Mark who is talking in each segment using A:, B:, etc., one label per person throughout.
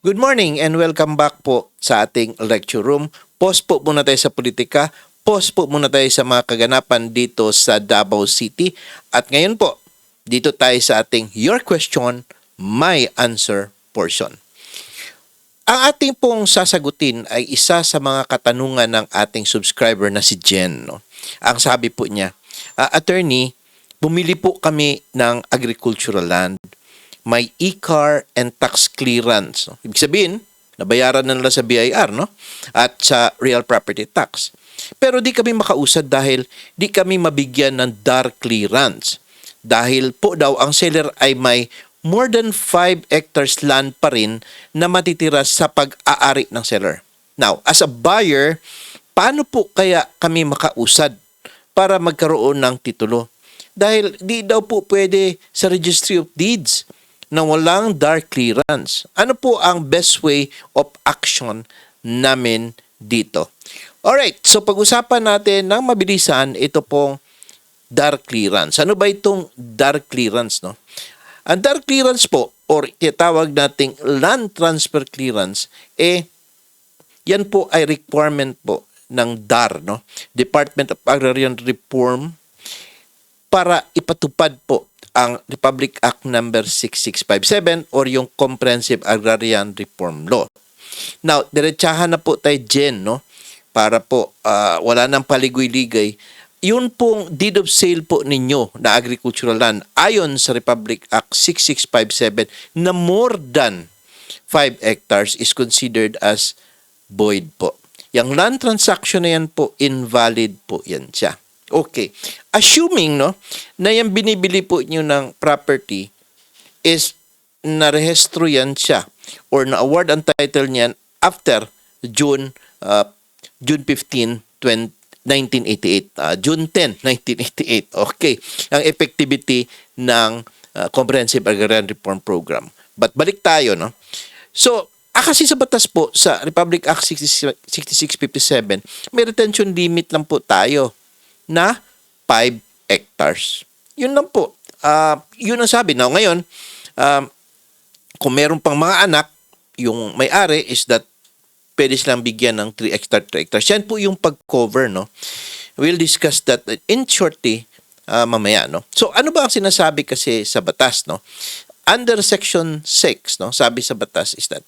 A: Good morning and welcome back po sa ating lecture room. Pause po muna tayo sa politika. Pause po muna tayo sa mga kaganapan dito sa Davao City. At ngayon po, dito tayo sa ating Your Question, My Answer portion. Ang ating pong sasagutin ay isa sa mga katanungan ng ating subscriber na si Jen. No? Ang sabi po niya, Attorney, bumili po kami ng agricultural land. May e-car and tax clearance. No? Ibig sabihin, nabayaran na nila sa BIR no? At sa real property tax. Pero di kami makausad dahil di kami mabigyan ng DAR clearance. Dahil po daw ang seller ay may more than 5 hectares land pa rin na matitira sa pag-aari ng seller. Now, as a buyer, paano po kaya kami makausad para magkaroon ng titulo? Dahil di daw po pwede sa Registry of Deeds na walang DAR clearance. Ano po ang best way of action namin dito? Alright, so pag-usapan natin ng mabilisan ito pong DAR clearance. Ano ba itong DAR clearance? No? Ang DAR clearance po, or tinatawag nating land transfer clearance, yan po ay requirement po ng DAR, no? Department of Agrarian Reform, para ipatupad po ang Republic Act number 6657 or yung Comprehensive Agrarian Reform Law. Now, diretsahan na po tayo Jen, no? Para po wala nang paligoy-ligay. Yun pong deed of sale po ninyo na agricultural land ayon sa Republic Act 6657 na more than 5 hectares is considered as void po. Yung land transaction na yan po, invalid po yan siya. Okay. Assuming no, na yung binibili po nyo ng property is narehistro yan siya or na-award ang title niyan after June 15, 1988. June 10, 1988. Okay. Ang effectivity ng Comprehensive Agrarian Reform Program. But balik tayo, no? So, kasi sa batas po, sa Republic Act 6657, may retention limit lang po tayo na 5 hectares. Yun lang po. Yun ang sabi. Now, ngayon, kung meron pang mga anak, yung may-ari is that pwede silang bigyan ng 3 hectares. Yan po yung pag-cover, no? We'll discuss that in shortly mamaya, no? So, ano ba ang sinasabi kasi sa batas, no? Under Section 6, no? Sabi sa batas is that,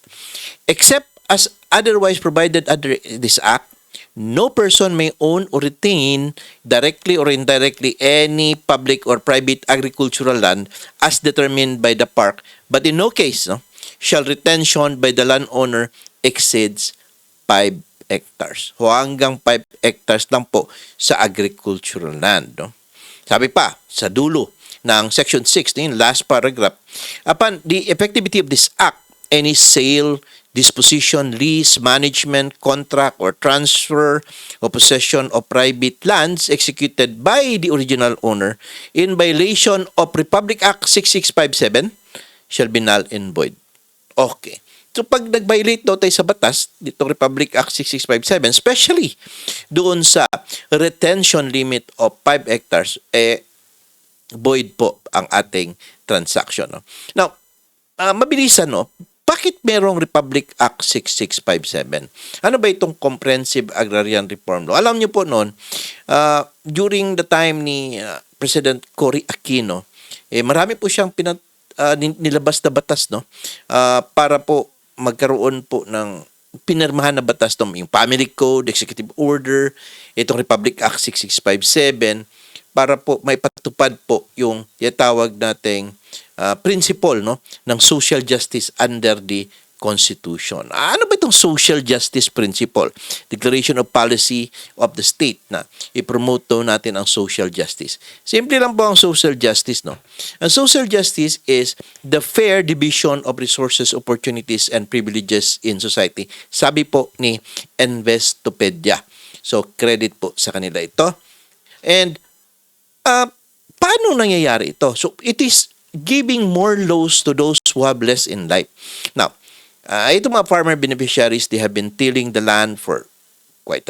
A: except as otherwise provided under this Act, no person may own or retain directly or indirectly any public or private agricultural land as determined by the park, but in no case no, shall retention by the landowner exceeds 5 hectares. O hanggang 5 hectares lang po sa agricultural land. No? Sabi pa, sa dulo ng Section 6, yung last paragraph, upon the effectivity of this act, any sale, disposition, lease, management, contract, or transfer or possession of private lands executed by the original owner in violation of Republic Act 6657 shall be null and void. Okay. So, pag nag-violate daw tayo sa batas, ditong Republic Act 6657, especially doon sa retention limit of 5 hectares, void po ang ating transaction. No? Now, mabilisan, no? Bakit merong Republic Act 6657? Ano ba itong Comprehensive Agrarian Reform Law? Alam niyo po noon, during the time ni President Cory Aquino, marami po siyang nilabas na batas, no? Para po magkaroon po ng pinirmahan na batas, no? Yung Family Code, Executive Order, itong Republic Act 6657, para po may patupad po yung tawag nating principle no ng social justice under the Constitution. Ano ba itong social justice principle? Declaration of Policy of the State na i-promote natin ang social justice. Simple lang po ang social justice, no? Ang social justice is the fair division of resources, opportunities, and privileges in society. Sabi po ni Investopedia. So, credit po sa kanila ito. And, paano nangyayari ito? So, it is giving more laws to those who have less in life. Now, itong mga farmer beneficiaries, they have been tilling the land for quite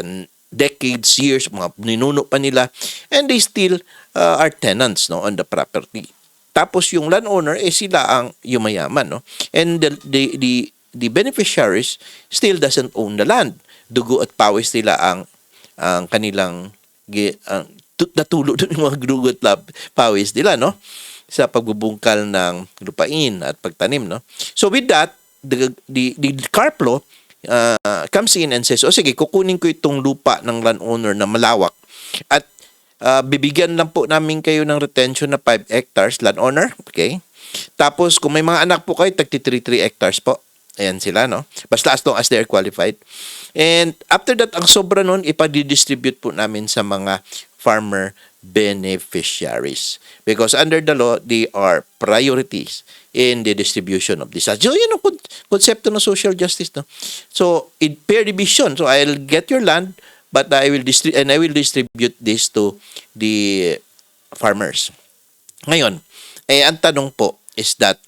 A: decades, years, mga ninuno pa nila, and they still are tenants no, on the property. Tapos yung landowner, sila ang yumayaman. No? And the the beneficiaries still doesn't own the land. Dugo at pawis nila ang kanilang natulog doon yung mga dugo at pawis nila, no? Sa pagbubungkal ng lupain at pagtanim, no? So with that, the CARPLO comes in and says, sige, kukunin ko itong lupa ng landowner na malawak at bibigyan lang po namin kayo ng retention na 5 hectares, landowner, okay? Tapos, kung may mga anak po kayo, 3 hectares po. Ayan sila, no? Basta as long as they're qualified. And after that, ang sobra nun, ipadidistribute po namin sa mga farmer beneficiaries. Because under the law, they are priorities in the distribution of this. So, yun ang konsepto ng social justice, no? So, in pair division, so I'll get your land, but I will distribute this to the farmers. Ngayon, ang tanong po is that,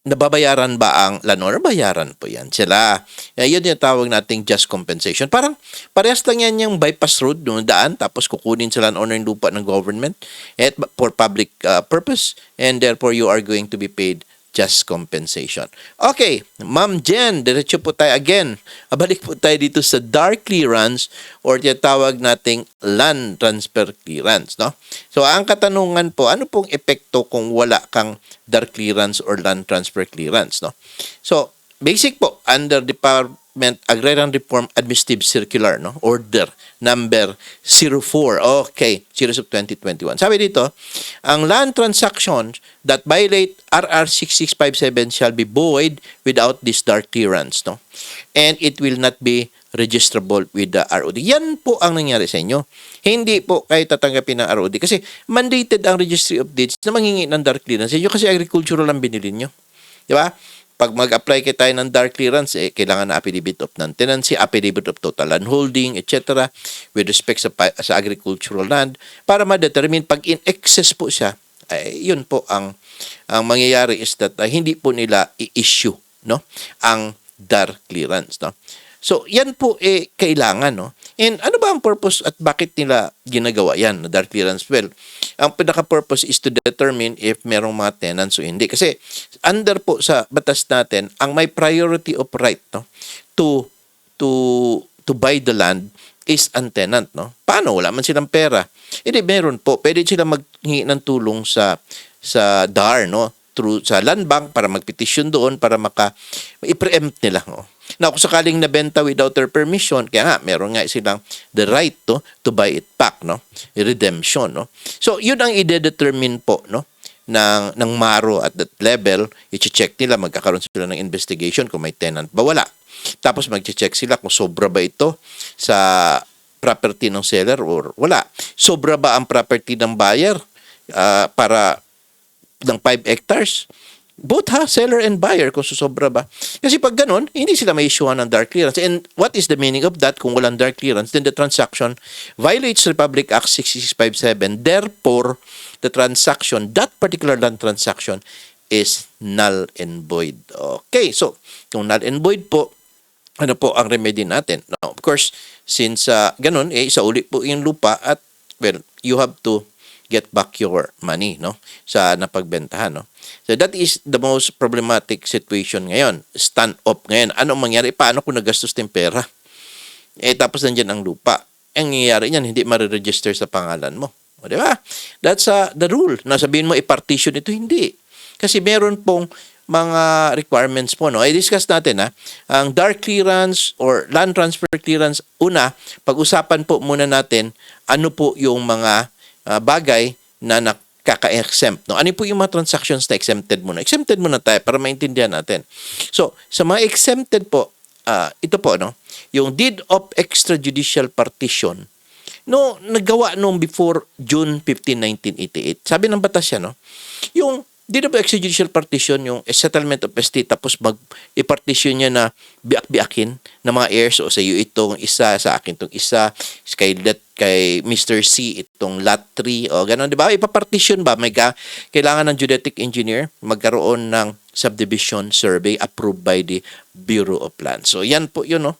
A: nababayaran ba ang landowner? Bayaran po yan sila. Yun yung tawag nating just compensation. Parang parehas lang yan yung bypass road, yung daan, tapos kukunin sa landowner yung lupa ng government for public purpose, and therefore you are going to be paid just compensation. Okay, Ma'am Jen, diretso po tayo again. Balik po tayo dito sa dark clearance or tinatawag nating land transfer clearance, no? So, ang katanungan po, ano pong epekto kung wala kang dark clearance or land transfer clearance, no? So, basic po, under Department Agrarian Reform Administrative Circular, no? Order number 04, okay, series of 2021. Sabi dito, ang land transactions that violate RR 6657 shall be void without this dark clearance, no? And it will not be registrable with the ROD. Yan po ang nangyari sa inyo. Hindi po kayo tatanggapin ng ROD kasi mandated ang Registry of Deeds na manghingi ng dark clearance sa inyo kasi agricultural ang binili nyo. Di ba? Pag mag-apply kayo tayo ng dark clearance, kailangan na affidavit of non-tenancy, affidavit of total land holding, etc. with respect sa agricultural land para ma-determine pag in excess po siya, yun po ang mangyayari is that hindi po nila i-issue, no, ang dark clearance, no. So, yan po kailangan, no? And ano ba ang purpose at bakit nila ginagawa yan, dark clearance? Well, ang pinaka-purpose is to determine if merong mga tenants o hindi. Kasi, under po sa batas natin, ang may priority of right, no, to buy the land is ang tenant, no? Paano? Wala man silang pera. Meron po. Pwede sila maghingi ng tulong sa DAR, no? Through sa land bank para magpetisyon doon para i-preempt nila, no? Na kung sakaling nabenta without their permission, kaya nga, meron nga silang the right to buy it back, no? Redemption, no? So, yun ang i-determine po, no? ng MARO at that level, i-check nila, magkakaroon sila ng investigation kung may tenant ba, wala. Tapos mag-check sila kung sobra ba ito sa property ng seller or wala. Sobra ba ang property ng buyer para ng 5 hectares? Both seller and buyer kung susobra ba. Kasi pag ganun, hindi sila may issuehan ng dark clearance. And what is the meaning of that? Kung walang dark clearance, then the transaction violates Republic Act 6657. Therefore, the transaction, that particular land transaction is null and void. Okay, so kung null and void po, ano po ang remedy natin? Now, of course, since ganun, isauli po yung lupa at, well, you have to get back your money, no? Sa napagbentahan, no? So that is the most problematic situation ngayon. Stand up ngayon. Anong mangyari? Paano kung nagastos ng pera? Tapos nandiyan ang lupa. Ang nangyayari niyan, hindi mariregister sa pangalan mo. O, di ba? That's the rule. Nasabihin mo, i-partition ito, hindi. Kasi meron pong mga requirements po, no? I-discuss natin, ang dark clearance or land transfer clearance. Una, pag-usapan po muna natin, ano po yung mga bagay na nakaka-exempt, no? Ano po yung mga transactions na exempted muna? Exempted muna tayo para maintindihan natin. So, sa mga exempted po, ito po, no? Yung deed of extrajudicial partition, no, nagawa nung before June 15, 1988. Sabi ng batas yan, no? Yung deed of extrajudicial partition, yung settlement of estate, tapos i-partition niya na biak-biakin ng mga heirs, o sa iyo itong isa, sa akin itong isa, kay Mr. C itong lot 3, o gano'n, di ba? Ipapartition ba? May kailangan ng geodetic engineer magkaroon ng subdivision survey approved by the Bureau of Lands. So, yan po yun, no?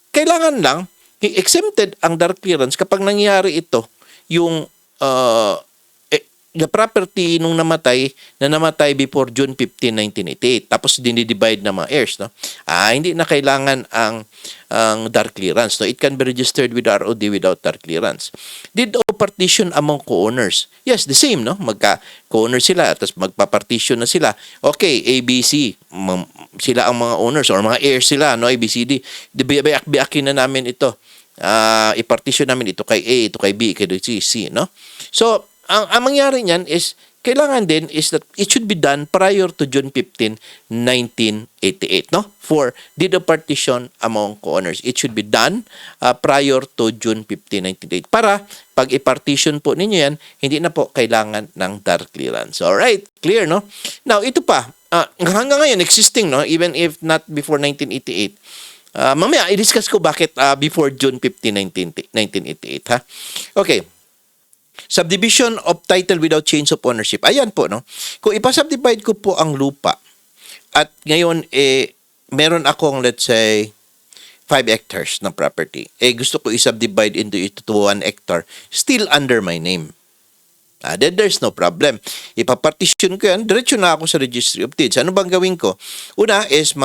A: Kailangan lang, exempted ang dark clearance kapag nangyari ito, yung the property nung namatay before June 15, 1988. Tapos dinidivide ng mga heirs, no? Hindi na kailangan ang dark clearance, no? It can be registered with ROD without dark clearance. Did o partition among co-owners? Yes, the same, no? Magka-co-owner sila, tapos magpa-partition na sila. Okay, A, B, C, sila ang mga owners or mga heirs sila, no? A, B, C, D. Biakin na namin ito. I-partition namin ito kay A, ito kay B, kay C, no? So, ang mangyari niyan is, kailangan din is that it should be done prior to June 15, 1988, no? For deed of partition among co-owners. It should be done prior to June 15, 1988. Para, pag i-partition po ninyo yan, hindi na po kailangan ng dark clearance. Alright, clear, no? Now, ito pa, hanggang ngayon, existing, no? Even if not before 1988. Mamaya, i-discuss ko bakit before June 15, 1988, ha? Okay. Subdivision of title without change of ownership. Ayan po, no? Kung ipasubdivide ko po ang lupa at ngayon, meron akong, let's say, 5 hectares ng property. Gusto ko i-subdivide into 1 hectare, still under my name. Then there's no problem. Ipapartition ko yan, diretso na ako sa Registry of Deeds. Ano bang gawin ko? Una is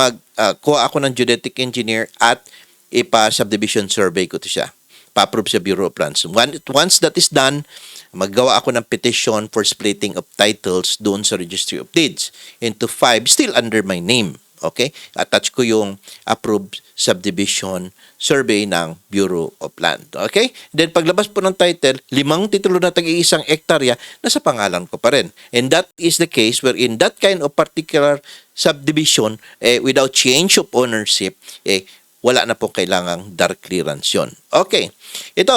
A: kuha ako ng geodetic engineer at ipa-subdivision survey ko to siya. Pa-approve sa Bureau of Lands. Once that is done, maggawa ako ng petition for splitting of titles doon sa Registry of Deeds into 5, still under my name. Okay? Attach ko yung approved subdivision survey ng Bureau of Land. Okay? Then paglabas po ng title, 5 titulo na tag-iisang hektarya, nasa pangalan ko pa rin. And that is the case wherein that kind of particular subdivision, without change of ownership, wala na po kailangang dark clearance yun. Okay. Ito,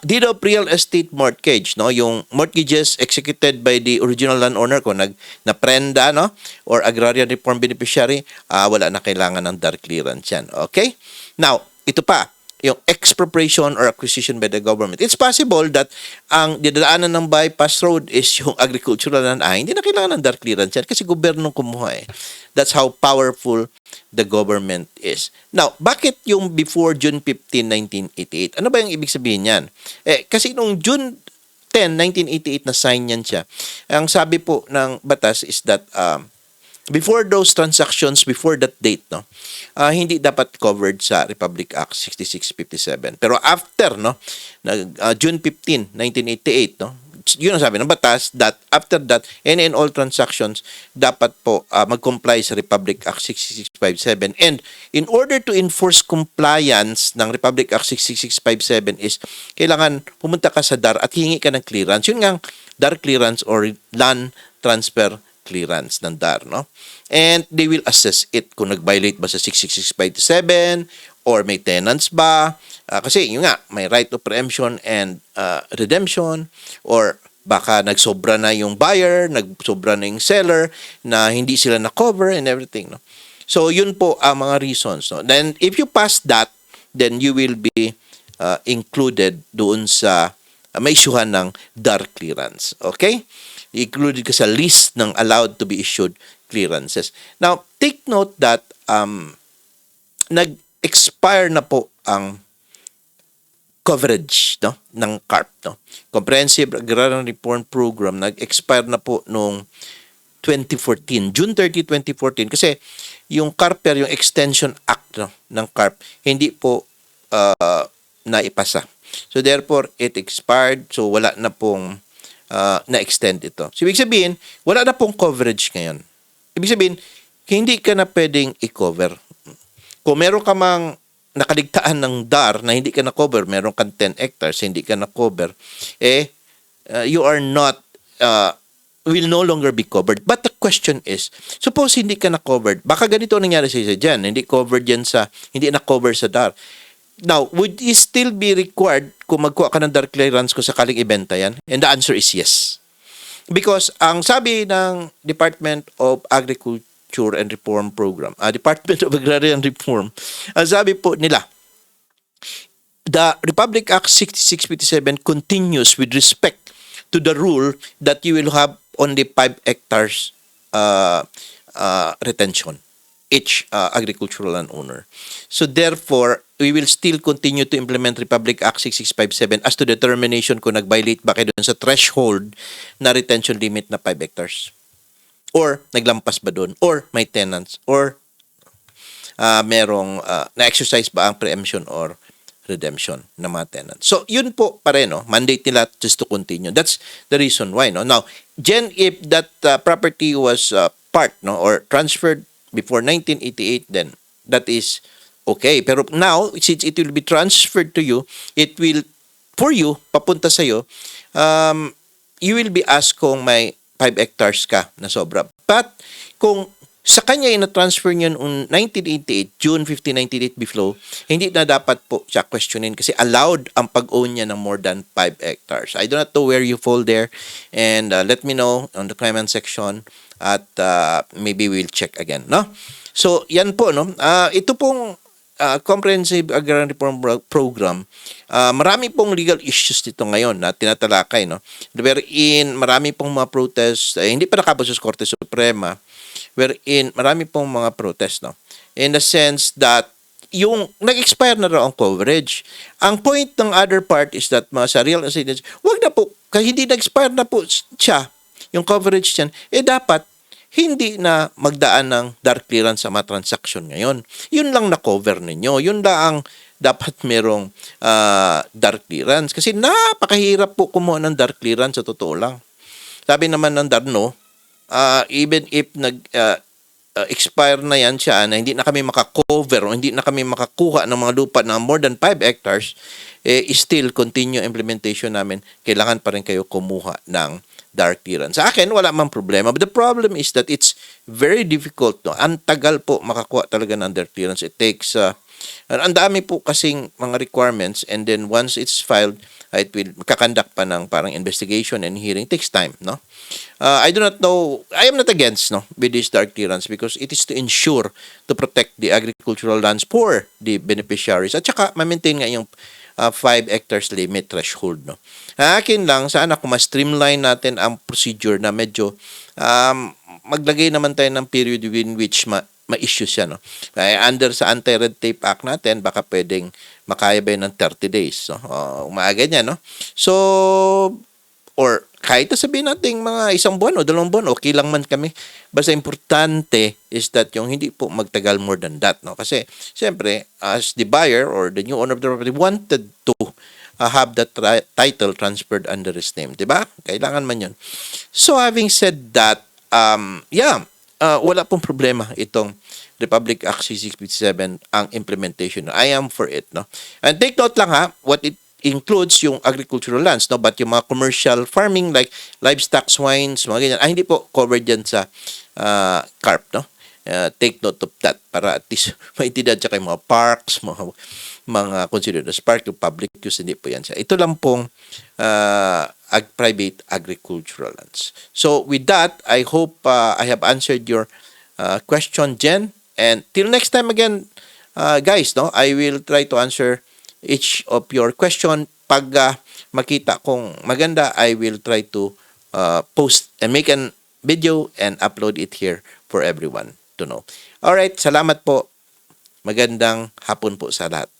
A: deed of real estate mortgage, no? Yung mortgages executed by the original landowner ko, na-prenda, no? Or agrarian reform beneficiary, wala na kailangan ng dark clearance yan. Okay? Now, ito pa, yung expropriation or acquisition by the government. It's possible that ang didaanan ng bypass road is yung agricultural land. Hindi na kailangan ng dark clearance yan kasi gobyernong kumuha eh. That's how powerful the government is. Now, bakit yung before June 15, 1988? Ano ba yung ibig sabihin yan? Kasi nung June 10, 1988 na sign yan siya. Ang sabi po ng batas is that before those transactions, before that date, no, hindi dapat covered sa Republic Act 6657. Pero after, no, June 15, 1988, no, yun ang sabi ng batas, that after that, any and all transactions dapat po mag-comply sa Republic Act 6657. And in order to enforce compliance ng Republic Act 6657 is kailangan pumunta ka sa DAR at hingi ka ng clearance. Yun nga, DAR clearance or land transfer clearance ng DAR, no? And they will assess it kung nag-violate ba sa 6657 or may tenants ba. Kasi yun nga, may right of preemption and redemption, or baka nagsobra na yung buyer, nagsobra na yung seller, na hindi sila na-cover and everything, no? So, yun po ang mga reasons, no? Then, if you pass that, then you will be included doon sa may issue ng DAR clearance. Okay? Included ka sa list ng allowed to be issued clearances. Now, take note that nag-expire na po ang coverage, no, ng CARP, no. Comprehensive Agrarian Reform Program nag-expire na po nung 2014, June 30, 2014, kasi yung CARP, yung Extension Act, no, ng CARP hindi po naipasa. So therefore it expired, so wala na pong na-extend ito. So ibig sabihin, wala na pong coverage ngayon. Ibig sabihin, hindi ka na pwedeng i-cover. Kung meron ka mang nakaligtaan ng DAR na hindi ka na-cover, meron kang 10 hectares, hindi ka na-cover, you are not, will no longer be covered. But the question is, suppose hindi ka na-covered, baka ganito nangyari sa isa dyan, hindi na-cover sa DAR. Now, would you still be required kung magkuha ka ng DAR clearance kung sakaling ibenta yan? And the answer is yes. Because ang sabi ng Department of Agriculture and Reform Program, Department of Agrarian Reform, ang sabi po nila, the Republic Act 6657 continues with respect to the rule that you will have only 5 hectares retention. each agricultural landowner. So therefore, we will still continue to implement Republic Act 6657 as to determination kung nag-violate ba kayo dun sa threshold na retention limit na 5 hectares. Or naglampas ba dun? Or may tenants? Or merong na-exercise ba ang preemption or redemption ng mga tenants? So, yun po pa rin, no? Mandate nila just to continue. That's the reason why, no? Now, Jen, if that property was parked, no, or transferred before 1988, then that is okay. Pero now, since it will be transferred to you, it will, for you, papunta sa'yo, you will be asked kung may 5 hectares ka na sobra. But, kung sa kanya ina-transfer niya noong 1988, June 15, 1988 beflow, hindi na dapat po siya questionin kasi allowed ang pag-own niya ng more than 5 hectares. I do not know where you fall there, and let me know on the comment section at maybe we'll check again, no? So, yan po, no? Ito pong Comprehensive Agrarian Reform Program, marami pong legal issues dito ngayon na tinatalakay, no? Wherein marami pong mga protests, hindi pa nakabot sa Korte Suprema, wherein marami pong mga protest, no? In the sense that yung nag-expire na raw ang coverage. Ang point ng other part is that mga sa real estate, wag na po, kahit hindi nag-expire na po siya, yung coverage niyan, dapat hindi na magdaan ng dark clearance sa mga transaction ngayon. Yun lang na-cover ninyo. Yun lang ang dapat merong dark clearance. Kasi napakahirap po kumuha ng dark clearance sa totoo lang. Sabi naman ng Darno, even if expire na yan siya, na hindi na kami makakover o hindi na kami makakuha ng mga lupa na more than 5 hectares, still continue implementation namin, kailangan pa rin kayo kumuha ng dark clearance. Sa akin, wala mang problema. But the problem is that it's very difficult. No? Ang tagal po makakuha talaga ng dark clearance. It takes, ang dami po kasing mga requirements, and then once it's filed, it will kakandak pa ng parang investigation and hearing. It takes time, no? I do not know, I am not against, no, with this dark clearance because it is to ensure to protect the agricultural lands for the beneficiaries. At saka, ma-maintain nga yung 5 hectares limit threshold, no? Akin lang, sana kung ma-streamline natin ang procedure na medyo maglagay naman tayo ng period in which ma-issue siya, no? Under sa Anti-Red Tape Act natin, baka pwedeng makaya ba yun ng 30 days, no? Umaga niya, no? So, or kahit sabihin natin mga 1 buwan o 2 buwan, okay lang man kami. Basta importante is that yung hindi po magtagal more than that, no? Kasi, siyempre, as the buyer or the new owner of the property wanted to have that title transferred under his name, diba? Kailangan man yun. So, having said that, wala pong problema itong Republic Act 6657 ang implementation. I am for it, no? And take note lang ha, what it includes yung agricultural lands, no? But yung mga commercial farming like livestock, swines, mga ganyan, hindi po covered yan sa CARP, no? Take note of that para at least maintindihan siya kay mga parks, mga considered as park, yung public use, hindi po yan siya. Ito lang pong private agricultural lands. So with that, I hope I have answered your question, Jen. And till next time again, guys, no, I will try to answer each of your question. Pag makita kong maganda, I will try to post and make a video and upload it here for everyone to know. Alright, salamat po. Magandang hapon po sa lahat.